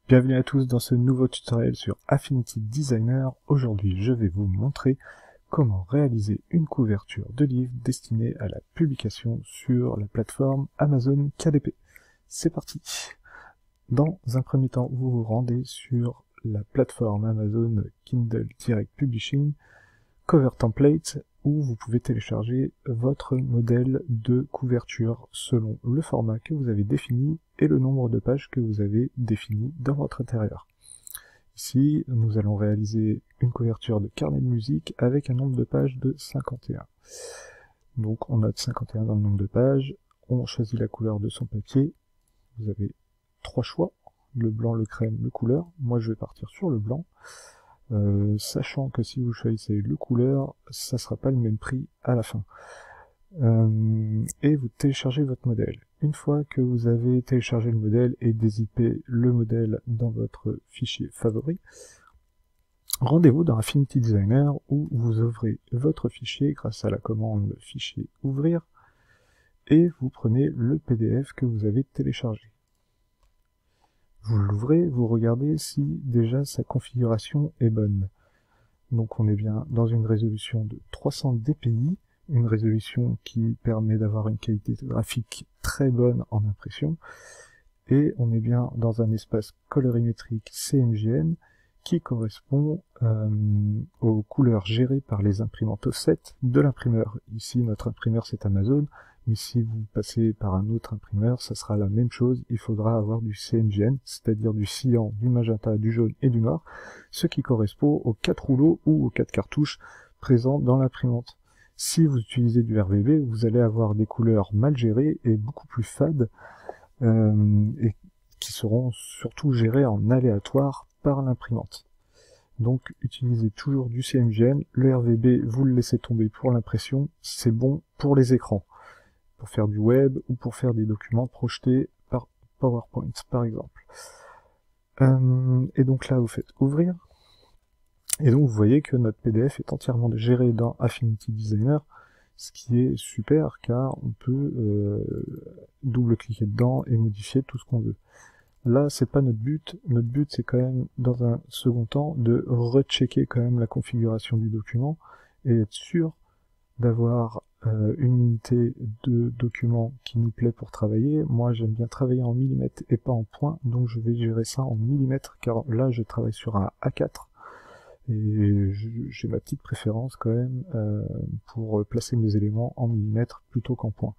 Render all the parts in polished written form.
Bienvenue à tous dans ce nouveau tutoriel sur Affinity Designer. Aujourd'hui, je vais vous montrer comment réaliser une couverture de livre destinée à la publication sur la plateforme Amazon KDP. C'est parti. Dans un premier temps, vous vous rendez sur la plateforme Amazon Kindle Direct Publishing Cover Template où vous pouvez télécharger votre modèle de couverture selon le format que vous avez défini et le nombre de pages que vous avez défini dans votre intérieur. Ici, nous allons réaliser une couverture de carnet de musique avec un nombre de pages de 51. Donc on note 51 dans le nombre de pages, on choisit la couleur de son papier, vous avez trois choix, le blanc, le crème, le couleur. Moi je vais partir sur le blanc. Sachant que si vous choisissez le couleur, ça sera pas le même prix à la fin. Et vous téléchargez votre modèle. Une fois que vous avez téléchargé le modèle et dézippé le modèle dans votre fichier favori, rendez-vous dans Affinity Designer où vous ouvrez votre fichier grâce à la commande fichier ouvrir et vous prenez le PDF que vous avez téléchargé. Vous l'ouvrez, vous regardez si déjà sa configuration est bonne. Donc on est bien dans une résolution de 300 dpi, une résolution qui permet d'avoir une qualité graphique très bonne en impression, et on est bien dans un espace colorimétrique CMJN qui correspond aux couleurs gérées par les imprimantes offset de l'imprimeur. Ici notre imprimeur c'est Amazon, mais si vous passez par un autre imprimeur, ça sera la même chose, il faudra avoir du CMJN, c'est-à-dire du cyan, du magenta, du jaune et du noir, ce qui correspond aux 4 rouleaux ou aux 4 cartouches présents dans l'imprimante. Si vous utilisez du RVB, vous allez avoir des couleurs mal gérées et beaucoup plus fades, et qui seront surtout gérées en aléatoire par l'imprimante. Donc utilisez toujours du CMJN, le RVB vous le laissez tomber pour l'impression, c'est bon pour les écrans, pour faire du web ou pour faire des documents projetés par PowerPoint par exemple. Et donc là vous faites ouvrir, et donc vous voyez que notre PDF est entièrement géré dans Affinity Designer, ce qui est super car on peut double-cliquer dedans et modifier tout ce qu'on veut. Là, c'est pas notre but c'est quand même, dans un second temps, de rechecker quand même la configuration du document et être sûr d'avoir une unité de document qui nous plaît pour travailler. Moi, j'aime bien travailler en millimètres et pas en points, donc je vais gérer ça en millimètres, car là, je travaille sur un A4, et j'ai ma petite préférence quand même pour placer mes éléments en millimètres plutôt qu'en points.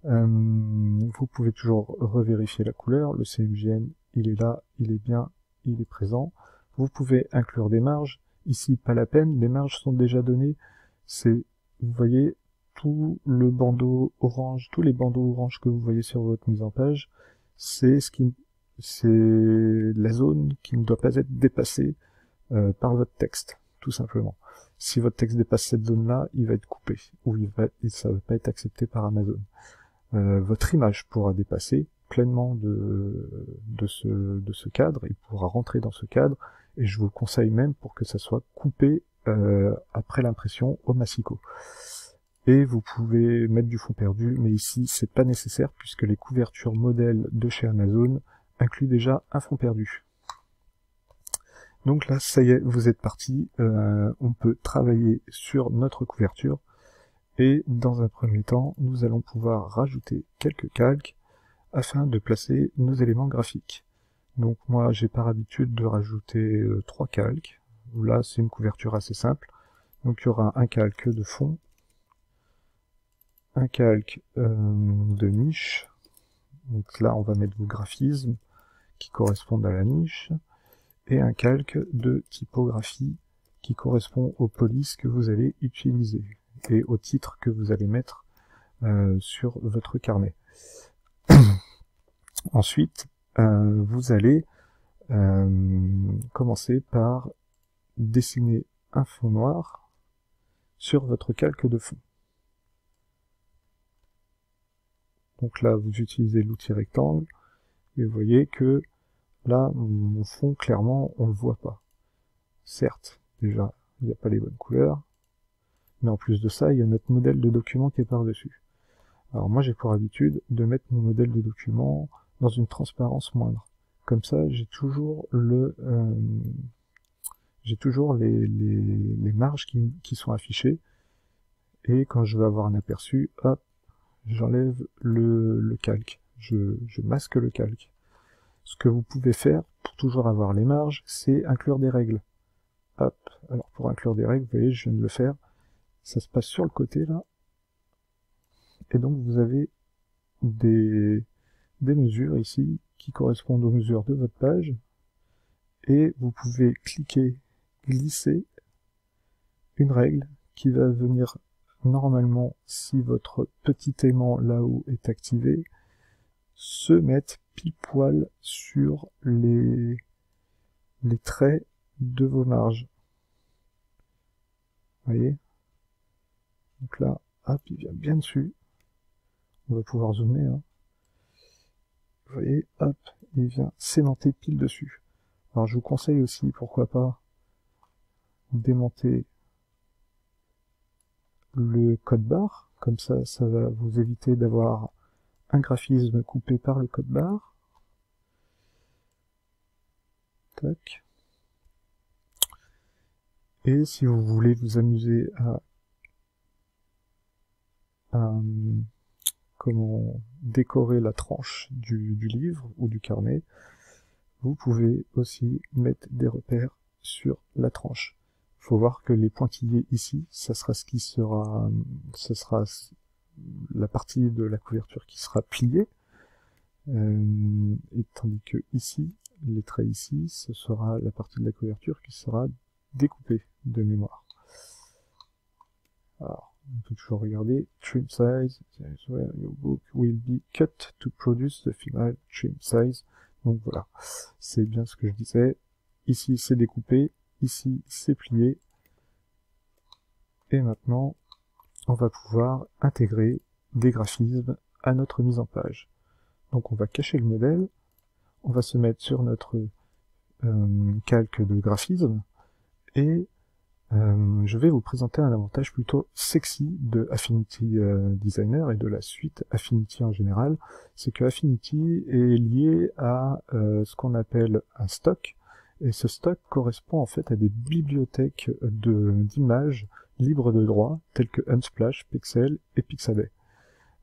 Vous pouvez toujours revérifier la couleur, le CMJN il est là, il est bien, il est présent. Vous pouvez inclure des marges, ici pas la peine, les marges sont déjà données, c'est, vous voyez, tout le bandeau orange, tous les bandeaux orange que vous voyez sur votre mise en page, c'est la zone qui ne doit pas être dépassée par votre texte, tout simplement. Si votre texte dépasse cette zone-là, il va être coupé, ou ça ne va pas être accepté par Amazon. Votre image pourra dépasser pleinement de ce cadre, il pourra rentrer dans ce cadre, et je vous le conseille même pour que ça soit coupé après l'impression au massicot. Et vous pouvez mettre du fond perdu, mais ici c'est pas nécessaire puisque les couvertures modèles de chez Amazon incluent déjà un fond perdu. Donc là, ça y est, vous êtes parti, on peut travailler sur notre couverture. Et dans un premier temps, nous allons pouvoir rajouter quelques calques afin de placer nos éléments graphiques. Donc moi, j'ai par habitude de rajouter 3 calques. Là, c'est une couverture assez simple. Donc il y aura un calque de fond, un calque de niche. Donc là, on va mettre vos graphismes qui correspondent à la niche, et un calque de typographie qui correspond aux polices que vous allez utiliser et au titre que vous allez mettre sur votre carnet. Ensuite, vous allez commencer par dessiner un fond noir sur votre calque de fond. Donc là, vous utilisez l'outil rectangle, et vous voyez que là, mon fond, clairement, on le voit pas. Certes, déjà, il n'y a pas les bonnes couleurs, mais en plus de ça, il y a notre modèle de document qui est par-dessus. Alors moi, j'ai pour habitude de mettre mon modèle de document dans une transparence moindre. Comme ça, j'ai toujours les marges qui sont affichées. Et quand je veux avoir un aperçu, hop, j'enlève le calque. Je masque le calque. Ce que vous pouvez faire pour toujours avoir les marges, c'est inclure des règles. Hop, alors pour inclure des règles, vous voyez, je viens de le faire. Ça se passe sur le côté là. Et donc vous avez des mesures ici qui correspondent aux mesures de votre page. Et vous pouvez cliquer, glisser une règle qui va venir normalement, si votre petit aimant là-haut est activé, se mettre pile poil sur les traits de vos marges. Vous voyez? Donc là, hop, il vient bien dessus. On va pouvoir zoomer. Hein. Vous voyez, hop, il vient s'aimanter pile dessus. Alors je vous conseille aussi, pourquoi pas, démonter le code barre. Comme ça, ça va vous éviter d'avoir un graphisme coupé par le code barre. Tac. Et si vous voulez vous amuser à comment décorer la tranche du livre ou du carnet, vous pouvez aussi mettre des repères sur la tranche. Il faut voir que les pointillés ici, ça sera la partie de la couverture qui sera pliée, et tandis que ici, les traits ici, ce sera la partie de la couverture qui sera découpée de mémoire. Alors, on peut toujours regarder trim size, where your book will be cut to produce the final trim size. Donc voilà, c'est bien ce que je disais. Ici c'est découpé, ici c'est plié. Et maintenant, on va pouvoir intégrer des graphismes à notre mise en page. Donc on va cacher le modèle, on va se mettre sur notre calque de graphisme, et je vais vous présenter un avantage plutôt sexy de Affinity Designer et de la suite Affinity en général. C'est que Affinity est lié à ce qu'on appelle un stock, et ce stock correspond en fait à des bibliothèques d'images libres de droit, telles que Unsplash, Pexel et Pixabay.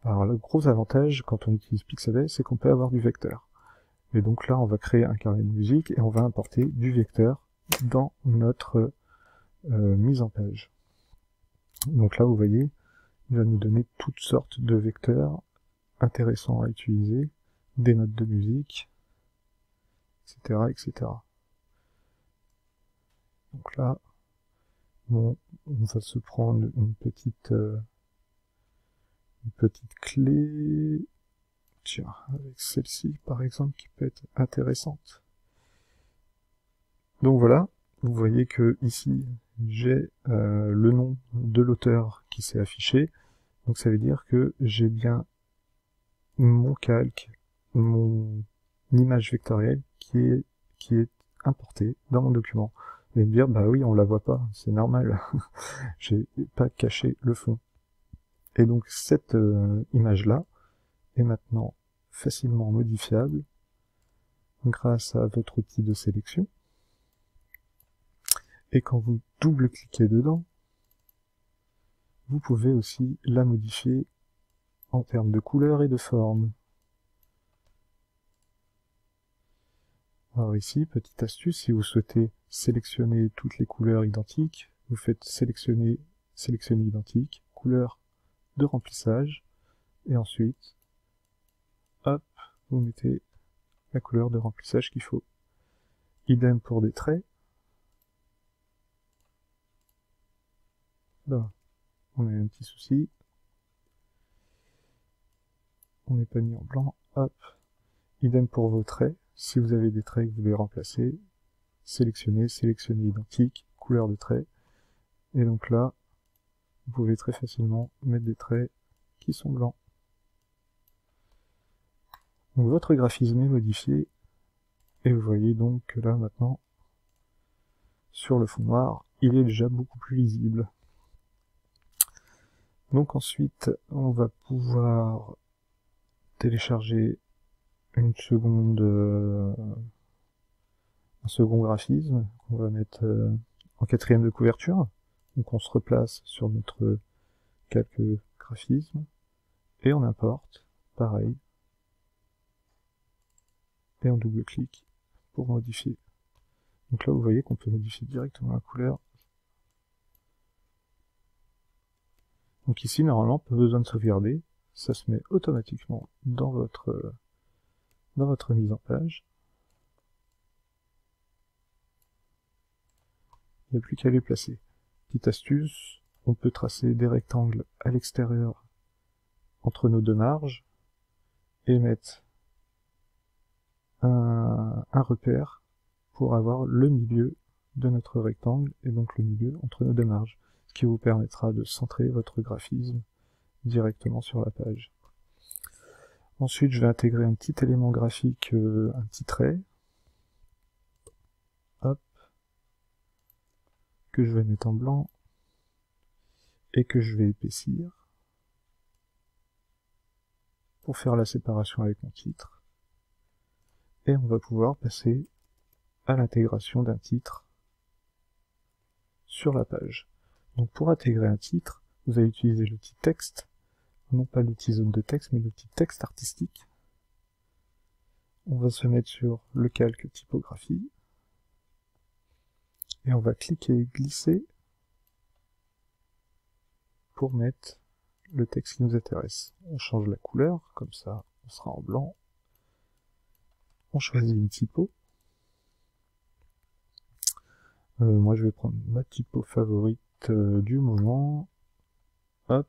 Alors le gros avantage quand on utilise Pixabay, c'est qu'on peut avoir du vecteur. Et donc là, on va créer un carnet de musique et on va importer du vecteur dans notre mise en page. Donc là, vous voyez, il va nous donner toutes sortes de vecteurs intéressants à utiliser, des notes de musique, etc., etc. Donc là, bon, on va se prendre une petite clé, tiens, avec celle-ci par exemple, qui peut être intéressante. Donc voilà, vous voyez que ici, j'ai le nom de l'auteur qui s'est affiché, donc ça veut dire que j'ai bien mon calque, mon image vectorielle qui est importée dans mon document. Vous allez me dire, bah oui, on la voit pas, c'est normal, j'ai pas caché le fond. Et donc cette image-là est maintenant facilement modifiable grâce à votre outil de sélection. Et quand vous double-cliquez dedans, vous pouvez aussi la modifier en termes de couleur et de forme. Alors ici, petite astuce, si vous souhaitez sélectionner toutes les couleurs identiques, vous faites sélectionner identique, couleur de remplissage, et ensuite, hop, vous mettez la couleur de remplissage qu'il faut. Idem pour des traits. Là, on a un petit souci. On n'est pas mis en blanc. Hop. Idem pour vos traits. Si vous avez des traits que vous voulez remplacer, sélectionnez identique, couleur de trait. Et donc là, vous pouvez très facilement mettre des traits qui sont blancs. Donc votre graphisme est modifié. Et vous voyez donc que là maintenant, sur le fond noir, il est déjà beaucoup plus lisible. Donc ensuite, on va pouvoir télécharger une seconde un second graphisme qu'on va mettre en 4e de couverture. Donc on se replace sur notre calque graphisme et on importe, pareil, et on double-clique pour modifier. Donc là vous voyez qu'on peut modifier directement la couleur. Donc ici normalement pas besoin de sauvegarder, ça se met automatiquement dans votre mise en page. Il n'y a plus qu'à les placer. Petite astuce, on peut tracer des rectangles à l'extérieur entre nos deux marges et mettre un repère pour avoir le milieu de notre rectangle et donc le milieu entre nos deux marges, ce qui vous permettra de centrer votre graphisme directement sur la page. Ensuite, je vais intégrer un petit élément graphique, un petit trait, hop, que je vais mettre en blanc et que je vais épaissir pour faire la séparation avec mon titre. Et on va pouvoir passer à l'intégration d'un titre sur la page. Donc pour intégrer un titre, vous allez utiliser l'outil texte, non pas l'outil zone de texte, mais l'outil texte artistique. On va se mettre sur le calque typographie, et on va cliquer et glisser pour mettre le texte qui nous intéresse. On change la couleur, comme ça on sera en blanc. On choisit une typo. Moi je vais prendre ma typo favorite du moment. Hop.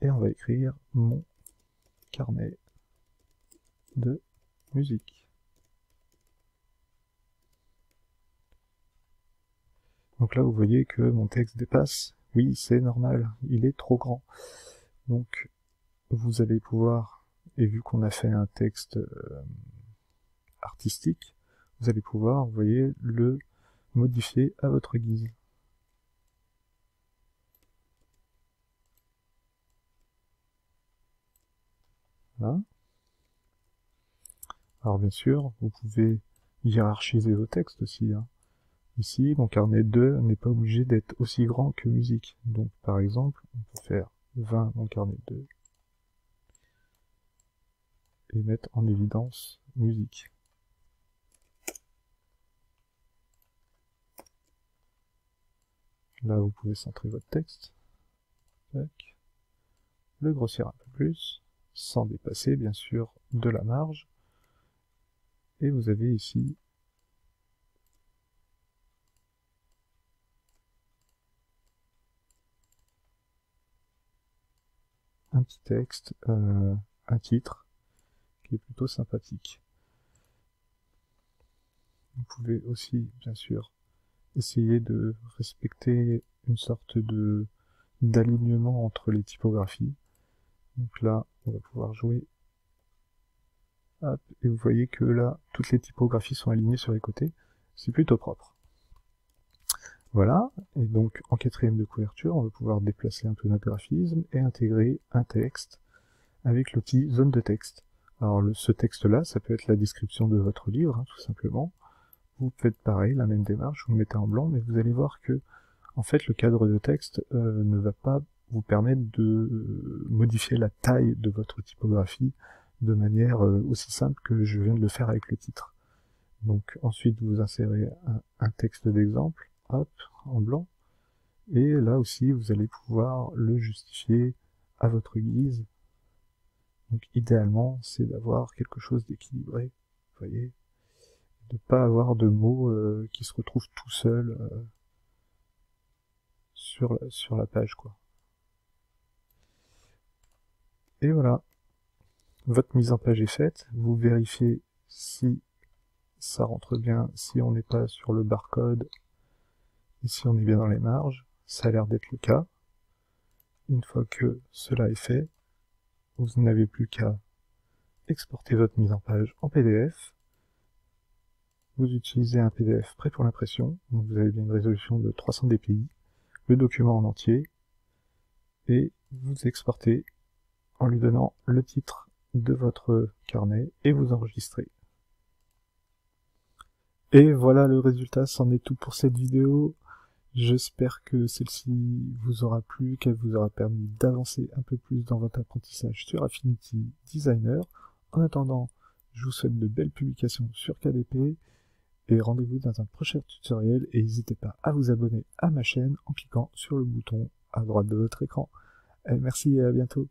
Et on va écrire mon carnet de musique. Donc là vous voyez que mon texte dépasse. Oui, c'est normal, il est trop grand. Donc vous allez pouvoir, et vu qu'on a fait un texte artistique, vous allez pouvoir, vous voyez, le modifier à votre guise. Voilà. Alors bien sûr, vous pouvez hiérarchiser vos textes aussi. Ici, mon carnet 2 n'est pas obligé d'être aussi grand que musique. Donc par exemple, on peut faire 20 mon carnet 2 et mettre en évidence musique. Là, vous pouvez centrer votre texte. Tac. Le grossir un peu plus, sans dépasser bien sûr de la marge. Et vous avez ici un petit texte, un titre, qui est plutôt sympathique. Vous pouvez aussi, bien sûr, essayer de respecter une sorte d'alignement entre les typographies. Donc là, on va pouvoir jouer. Hop, et vous voyez que là, toutes les typographies sont alignées sur les côtés. C'est plutôt propre. Voilà, et donc en 4e de couverture, on va pouvoir déplacer un peu notre graphisme et intégrer un texte avec l'outil zone de texte. Alors ce texte-là, ça peut être la description de votre livre, tout simplement. Vous faites pareil, la même démarche, vous le mettez en blanc, mais vous allez voir que en fait le cadre de texte ne va pas vous permettre de modifier la taille de votre typographie de manière aussi simple que je viens de le faire avec le titre. Donc ensuite vous insérez un texte d'exemple, hop, en blanc, et là aussi vous allez pouvoir le justifier à votre guise. Donc idéalement c'est d'avoir quelque chose d'équilibré, vous voyez, de pas avoir de mots qui se retrouvent tout seuls sur la page, quoi. Et voilà, votre mise en page est faite, vous vérifiez si ça rentre bien, si on n'est pas sur le barcode, et si on est bien dans les marges, ça a l'air d'être le cas. Une fois que cela est fait, vous n'avez plus qu'à exporter votre mise en page en PDF. Vous utilisez un PDF prêt pour l'impression, donc vous avez bien une résolution de 300 dpi, le document en entier, et vous exportez en lui donnant le titre de votre carnet et vous enregistrez. Et voilà le résultat, c'en est tout pour cette vidéo. J'espère que celle-ci vous aura plu, qu'elle vous aura permis d'avancer un peu plus dans votre apprentissage sur Affinity Designer. En attendant, je vous souhaite de belles publications sur KDP et rendez-vous dans un prochain tutoriel et n'hésitez pas à vous abonner à ma chaîne en cliquant sur le bouton à droite de votre écran. Merci et à bientôt.